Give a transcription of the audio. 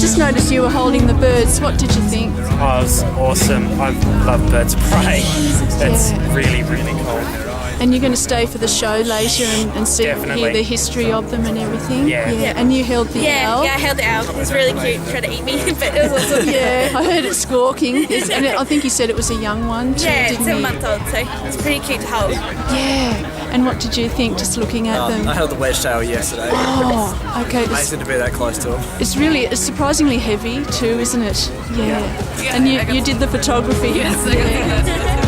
just noticed you were holding the birds. What did you think? Oh, it was awesome. I love birds of prey. It's really, really cool. And you're going to stay for the show later and see, Definitely. hear the history of them and everything? Yeah. And you held the owl? Yeah, I held the owl. It was really cute. It tried to eat me, but it was awesome. Yeah, I heard it squawking. And I think you said it was a young one too, Yeah, it's didn't 7 you? months old, so it's pretty cute to hold. Yeah. And what did you think just looking at them? I held the wedge tail yesterday. Oh, okay. Amazing to be that close to them. It's surprisingly heavy too, isn't it? Yeah. And you did the photography. Yes, I got that.